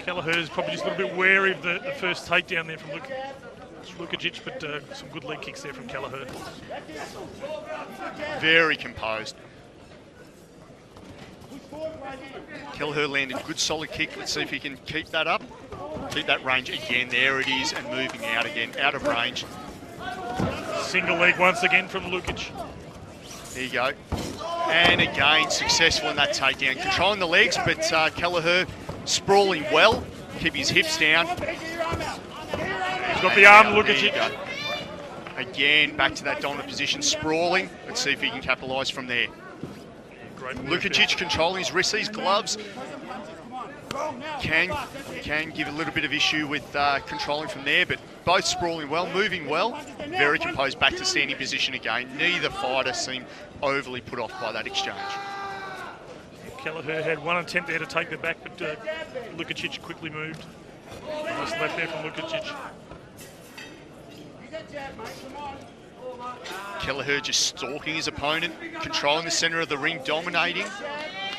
Kelleher's probably just a little bit wary of the first takedown there from Lukačić, but some good leg kicks there from Kelleher. Very composed. Kelleher landed a good solid kick. Let's see if he can keep that up. Keep that range again. There it is, and moving out again, out of range. Single leg once again from Lukačić. There you go. And again, successful in that takedown. Controlling the legs, but Kelleher sprawling well. Keep his hips down. He's got the arm, Lukačić. Again, back to that dominant position, sprawling. Let's see if he can capitalise from there. Lukačić controlling his wrists, these gloves can give a little bit of issue with controlling from there, but both sprawling well, moving well, very composed back to standing position again. Neither fighter seemed overly put off by that exchange. Kelleher had one attempt there to take the back, but Lukačić quickly moved. Nice left there from Lukačić. Kelleher just stalking his opponent, controlling the centre of the ring, dominating.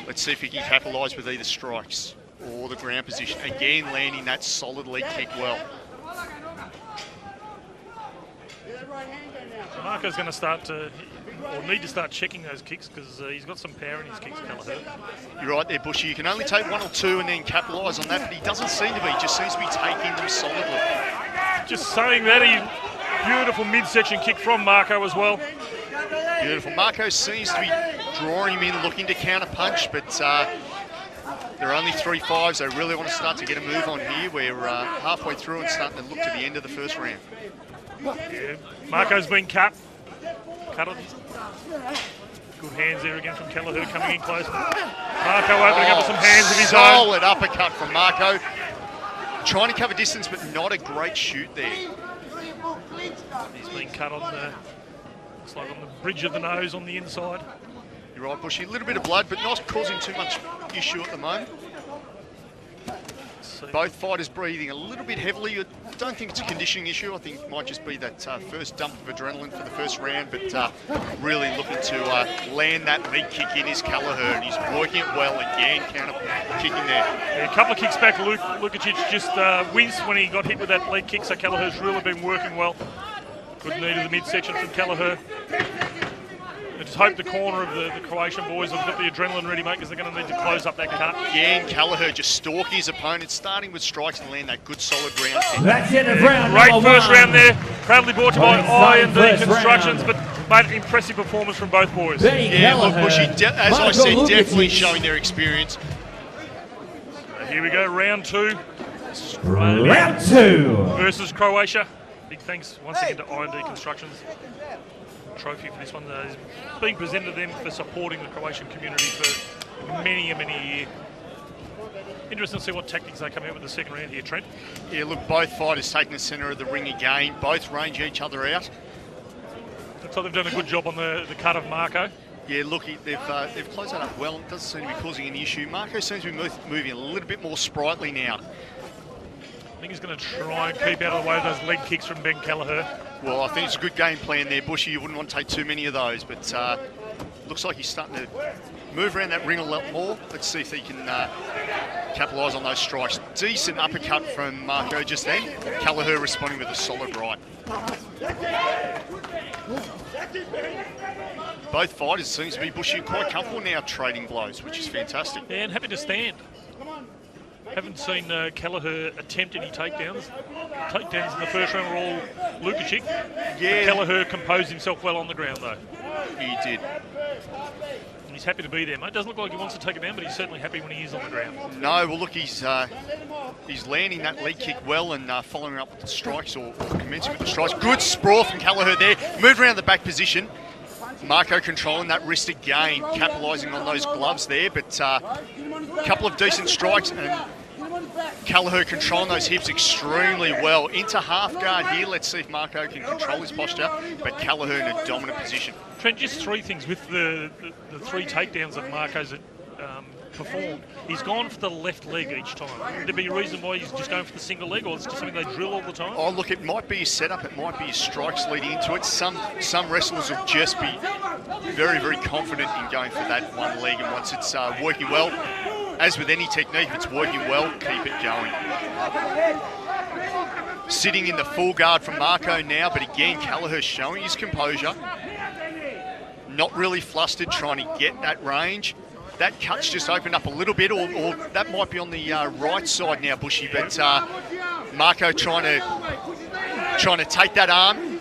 Let's see if he can capitalise with either strikes or the ground position. Again, landing that solid leg kick well. Marko's going to start to, or need to start checking those kicks because he's got some power in his kicks, Kelleher. You're right there, Bushy. You can only take one or two and then capitalise on that, but he doesn't seem to be. He just seems to be taking them solidly. Just saying that, beautiful midsection kick from Marko as well. Beautiful. Marko seems to be drawing him in, looking to counter punch, but there are only 3-5s. They really want to start to get a move on here. We're halfway through and starting to look to the end of the first round. Yeah, Marko's been cut. Cut on. Good hands there again from Kelleher coming in close. Marko opening up with some hands of his own. Solid uppercut from Marko. Trying to cover distance, but not a great shoot there. He's been cut on the, looks like on the bridge of the nose on the inside. You're right, Bushy. A little bit of blood, but not causing too much issue at the moment. Both fighters breathing a little bit heavily. I don't think it's a conditioning issue. I think it might just be that first dump of adrenaline for the first round, but really looking to land that leg kick in is Kelleher, and he's working it well again, counter kicking there. Yeah, a couple of kicks back, Lukačić just winced when he got hit with that leg kick, so Kelleher's really been working well. Good knee to the midsection from Kelleher. I just hope the corner of the Croatian boys have got the adrenaline ready, mate, because they're going to need to close up that cut. Again, Kelleher just stalking his opponent, starting with strikes and land that good solid round kick. That's it, round great first one. round there. Proudly brought to by I&D Constructions, but mate, impressive performance from both boys. Yeah, look, Bushy, as I said, definitely showing their experience. So here we go, round two. Round two. Versus Croatia. Big thanks once again to I&D Constructions. Trophy for this one is being presented to them for supporting the Croatian community for many a year. Interesting to see what tactics they come out with the second round here, Trent. Yeah, look, both fighters taking the centre of the ring again. Both range each other out. Looks like they've done a good job on the cut of Marko. Yeah, look, they've closed that up well. It doesn't seem to be causing any issue. Marko seems to be moving a little bit more sprightly now. I think he's going to try and keep out of the way of those leg kicks from Ben Kelleher. Well, I think it's a good game plan there, Bushy. You wouldn't want to take too many of those, but looks like he's starting to move around that ring a lot more. Let's see if he can capitalise on those strikes. Decent uppercut from Marko just then. Kelleher responding with a solid right. Both fighters seem to be, Bushy, quite comfortable now trading blows, which is fantastic. Yeah, and happy to stand. Haven't seen Kelleher attempt any takedowns. Takedowns in the first round were all Lukačić. Yeah. Kelleher composed himself well on the ground, though. He did. And he's happy to be there, mate. Doesn't look like he wants to take it down, but he's certainly happy when he is on the ground. No, well, look, he's landing that leg kick well and following up with the strikes or commencing with the strikes. Good sprawl from Kelleher there. Moved around the back position. Marko controlling that wrist again, capitalising on those gloves there, but a couple of decent strikes and Kelleher controlling those hips extremely well. Into half guard here. Let's see if Marko can control his posture, but Kelleher in a dominant position. Trent, just three things with the three takedowns that Marko's performed. He's gone for the left leg each time. Would there be a reason why he's just going for the single leg, or it's just something they drill all the time? Oh, look, it might be his setup. It might be his strikes leading into it. Some wrestlers will just be very, very confident in going for that one leg, and once it's working well, as with any technique, if it's working well, keep it going. Sitting in the full guard from Marko now, but again, Kelleher showing his composure. Not really flustered, trying to get that range. That cut's just opened up a little bit, or that might be on the right side now, Bushy, but Marko trying to take that arm.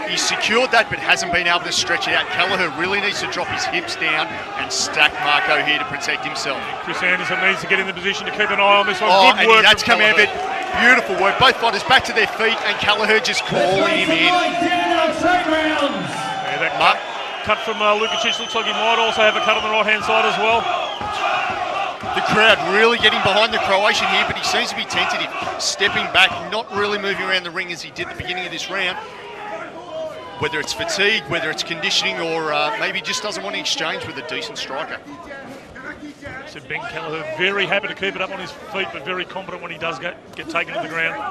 He's secured that, but hasn't been able to stretch it out. Kelleher really needs to drop his hips down and stack Marko here to protect himself. Chris Anderson needs to get in the position to keep an eye on this one. Oh, Good and work that's from come out of it. Kelleher. Beautiful work. Both fighters back to their feet, and Kelleher just calling him in. Yeah, that cut from Lukačić looks like he might also have a cut on the right-hand side as well. The crowd really getting behind the Croatian here, but he seems to be tentative, stepping back, not really moving around the ring as he did at the beginning of this round. Whether it's fatigue, whether it's conditioning, or maybe just doesn't want to exchange with a decent striker. So Ben Kelleher very happy to keep it up on his feet, but very confident when he does get taken to the ground.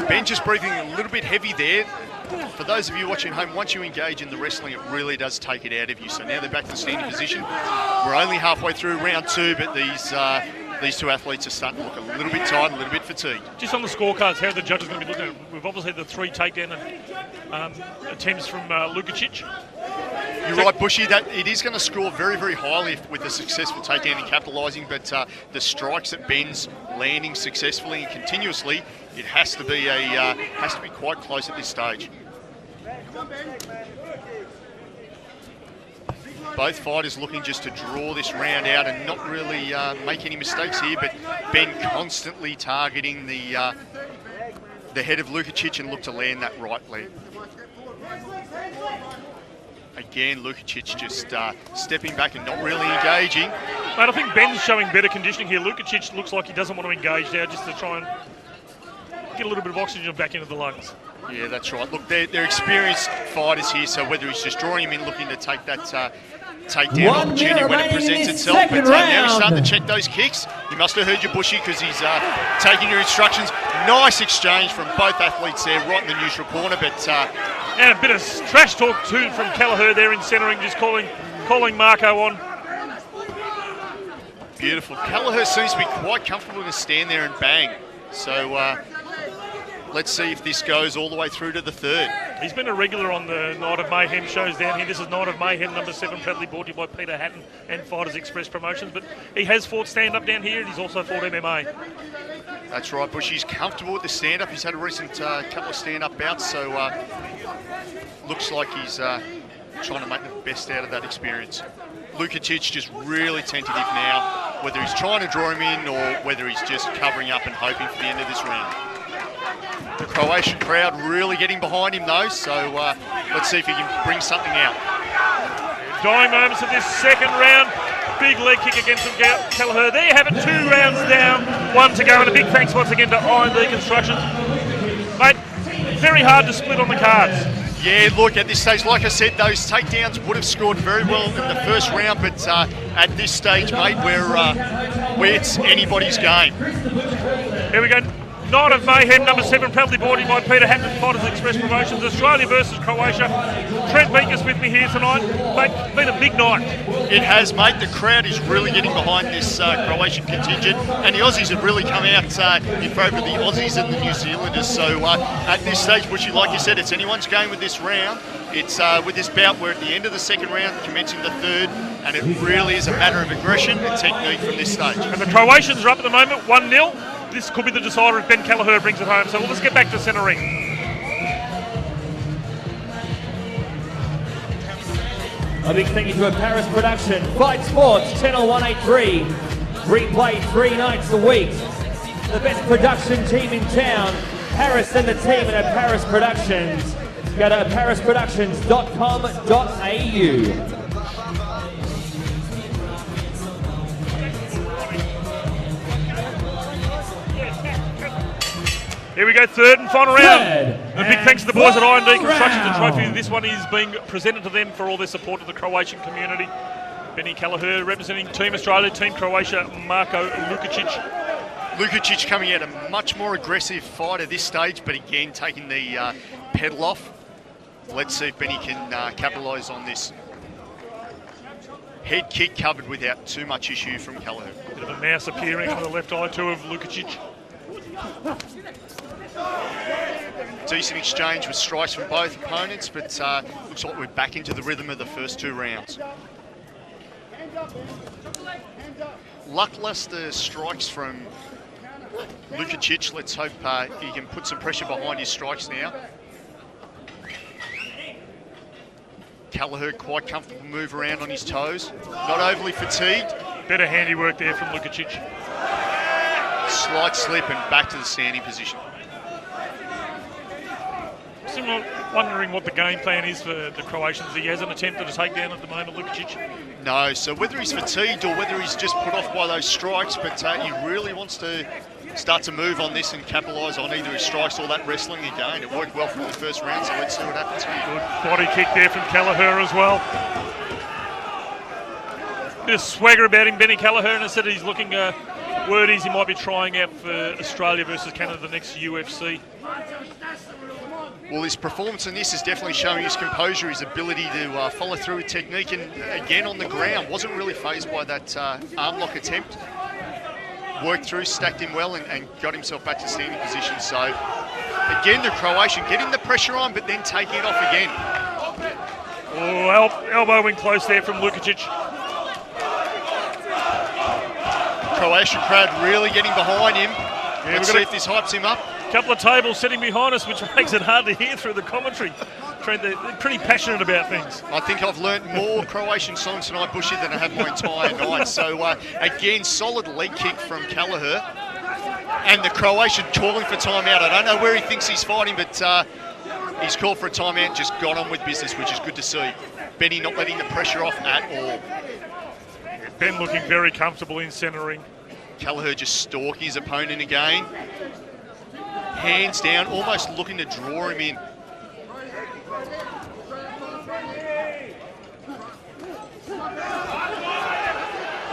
Ben just breathing a little bit heavy there. For those of you watching at home, once you engage in the wrestling, it really does take it out of you. So now they're back to the standing position. We're only halfway through round 2, but these two athletes are starting to look a little bit tired, a little bit fatigued. Just on the scorecards, how are the judges going to be looking at it? We've obviously had the 3 takedown attempts from Lukačić. You're right, Bushy, that it is going to score very, very highly with a successful takedown and capitalising, but the strikes that Ben's landing successfully and continuously, it has to be quite close at this stage. Both fighters looking just to draw this round out and not really make any mistakes here, but Ben constantly targeting the head of Lukačić and look to land that right leg. Again, Lukačić just stepping back and not really engaging. Mate, I think Ben's showing better conditioning here. Lukačić looks like he doesn't want to engage now, just to try and get a little bit of oxygen back into the lungs. Yeah, that's right. Look, they're experienced fighters here, so whether he's just drawing him in, looking to take that takedown opportunity when it presents itself. But now he's starting to check those kicks. You must have heard your Bushy because he's taking your instructions. Nice exchange from both athletes there, right in the neutral corner. But and a bit of trash talk too from Kelleher there in centering, just calling Marko on. Beautiful. Kelleher seems to be quite comfortable to stand there and bang. So let's see if this goes all the way through to the 3rd. He's been a regular on the Night of Mayhem shows down here. This is Night of Mayhem number 7, proudly brought to you by Peter Hatton and Fighters Express Promotions. But he has fought stand-up down here, and he's also fought MMA. That's right, Bush. He's comfortable with the stand-up. He's had a recent couple of stand-up bouts, so looks like he's trying to make the best out of that experience. Lukačić just really tentative now, whether he's trying to draw him in or whether he's just covering up and hoping for the end of this round. The Croatian crowd really getting behind him though, so let's see if he can bring something out. Dying moments of this second round. Big leg kick against Kelleher. There you have it, 2 rounds down, 1 to go. And a big thanks once again to I&D Construction. Mate, very hard to split on the cards. Yeah, look, at this stage, like I said, those takedowns would have scored very well in the first round, but at this stage, mate, where it's anybody's game. Here we go. Night of Mayhem number 7, proudly brought to you by Peter Hatton and Fighters Express Promotions. Australia versus Croatia. Trent Beaker's with me here tonight. Mate, it's been a big night. It has, mate. The crowd is really getting behind this Croatian contingent, and the Aussies have really come out in favour of the Aussies and the New Zealanders. So at this stage, Bushy, like you said, it's anyone's game with this round. It's with this bout, we're at the end of the second round, commencing the third, and it really is a matter of aggression and technique from this stage. And the Croatians are up at the moment, 1-0. This could be the decider if Ben Kelleher brings it home. So let's get back to centre ring. A big thank you to a Paris production. Fight Sports, Channel 183. Replay 3 nights a week. The best production team in town. Paris and the team at Paris Productions. Go to parisproductions.com.au. Here we go, third and final round. And a big thanks to the boys at I&D Construction. The trophy, this one is being presented to them for all their support of the Croatian community. Benny Kelleher representing Team Australia, Team Croatia, Marko Lukačić. Lukačić coming out a much more aggressive fight at this stage, but again taking the pedal off. Let's see if Benny can capitalise on this. head kick covered without too much issue from Kelleher. Bit of a mouse appearing on the left eye too of Lukačić. Decent exchange with strikes from both opponents, but looks like we're back into the rhythm of the first 2 rounds. Lackluster strikes from Lukačić. Let's hope he can put some pressure behind his strikes now. Kelleher quite comfortable move around on his toes. Not overly fatigued. Better handiwork there from Lukačić. Slight slip and back to the standing position. Still wondering what the game plan is for the Croatians. He hasn't attempted a takedown at the moment, Lukačić. No, so whether he's fatigued or whether he's just put off by those strikes, but he really wants to start to move on this and capitalise on either his strikes or that wrestling again. It worked well for the first round, so let's see what happens here. Good body kick there from Kelleher as well. Bit of swagger about him, Benny Kelleher, and I said he's looking word is he might be trying out for Australia versus Canada the next UFC. Well, his performance in this is definitely showing his composure, his ability to follow through with technique, and again on the ground, wasn't really fazed by that arm lock attempt. Worked through, stacked him well, and got himself back to standing position. So, again, the Croatian getting the pressure on, but then taking it off again. Oh, elbow in close there from Lukačić. Croatian crowd really getting behind him. Yeah, let's see if this hypes him up. Couple of tables sitting behind us, which makes it hard to hear through the commentary. They're pretty passionate about things. I think I've learnt more Croatian songs tonight, Bushy, than I have my entire night. So, again, solid leg kick from Kelleher. And the Croatian calling for timeout. I don't know where he thinks he's fighting, but he's called for a timeout and just got on with business, which is good to see. Benny not letting the pressure off at all. Ben looking very comfortable in centering. Kelleher just stalking his opponent again. Hands down, almost looking to draw him in.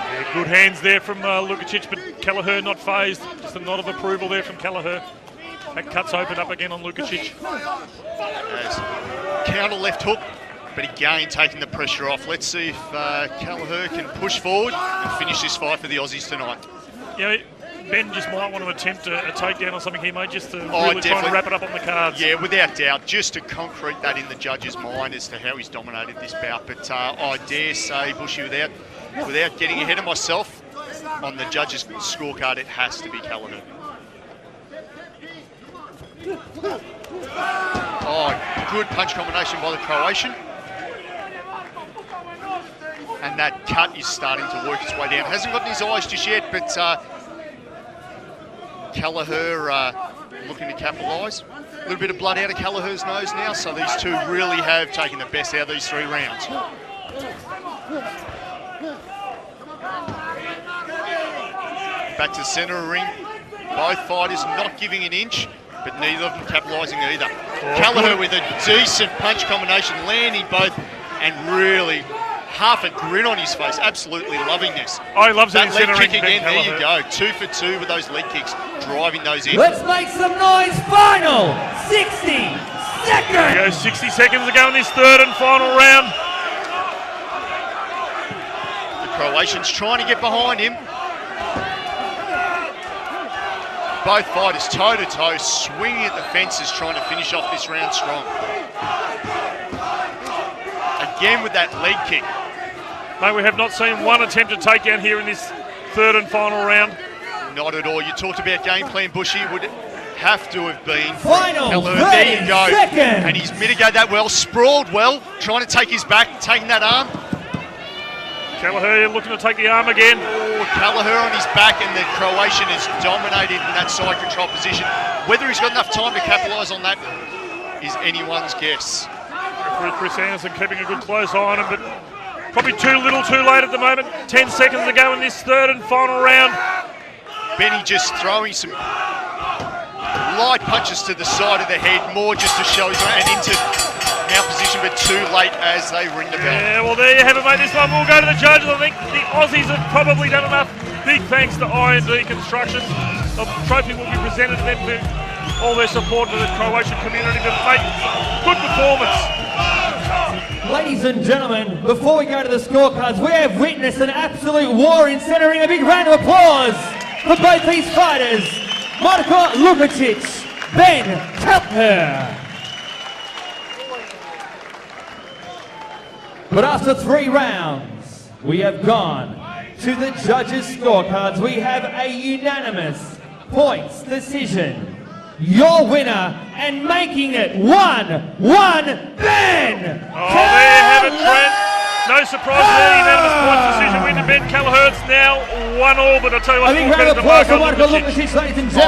Yeah, good hands there from Lukačić, but Kelleher not phased. Just a nod of approval there from Kelleher. That cuts open up again on Lukačić. As counter left hook, but again taking the pressure off. Let's see if Kelleher can push forward and finish this fight for the Aussies tonight. Yeah, Ben just might want to attempt a takedown or something here, mate, just to really try and wrap it up on the cards. Yeah, without doubt, just to concrete that in the judge's mind as to how he's dominated this bout. But I dare say, Bushy, without getting ahead of myself, on the judge's scorecard, it has to be Kelleher. Oh, good punch combination by the Croatian. And that cut is starting to work its way down. Hasn't gotten his eyes just yet, but Kelleher looking to capitalise. A little bit of blood out of Kelleher's nose now, so these two really have taken the best out of these 3 rounds. Back to the centre of the ring. Both fighters not giving an inch, but neither of them capitalising either. Kelleher with a decent punch combination, landing both, and really half a grin on his face, absolutely loving this. Oh, he loves that it in leg kick again, there Kelleher. you go. 2 for 2 with those leg kicks, driving those in. Let's make some noise. Final 60 seconds. There we go, 60 seconds to go in this third and final round. The Croatian's trying to get behind him. Both fighters toe-to-toe, swinging at the fences, trying to finish off this round strong. Again with that leg kick. Mate, we have not seen one attempted takedown here in this third and final round. Not at all. You talked about game plan, Bushy. Would have to have been. Final Kelleher. There you go. seconds. And he's mitigated that well, sprawled well, trying to take his back, taking that arm. Kelleher looking to take the arm again. Oh, Kelleher on his back, and the Croatian is dominated in that side control position. Whether he's got enough time to capitalise on that is anyone's guess. Referee Chris Anderson keeping a good close eye on him, but probably too little too late at the moment. 10 seconds to go in this third and final round. Benny just throwing some light punches to the side of the head, more just to show his and into now position, but too late as they ring the bell. Yeah, well, there you have it, mate. This one will go to the judges. I think the Aussies have probably done enough. Big thanks to I&D Construction. The trophy will be presented to them for all their support to the Croatian community. But, mate, good performance. Ladies and gentlemen, before we go to the scorecards, we have witnessed an absolute war in centering. A big round of applause for both these fighters, Marko Lukačić, Ben Kelleher. But after 3 rounds, we have gone to the judges' scorecards. We have a unanimous points decision. Your winner and making it 1-1, Ben Oh, there you have it, Trent. No surprise there, unanimous points decision win to Ben Kelleher. It's now 1-1, but I'll tell you what, a big round of applause for Marko Lukačić, ladies and gentlemen.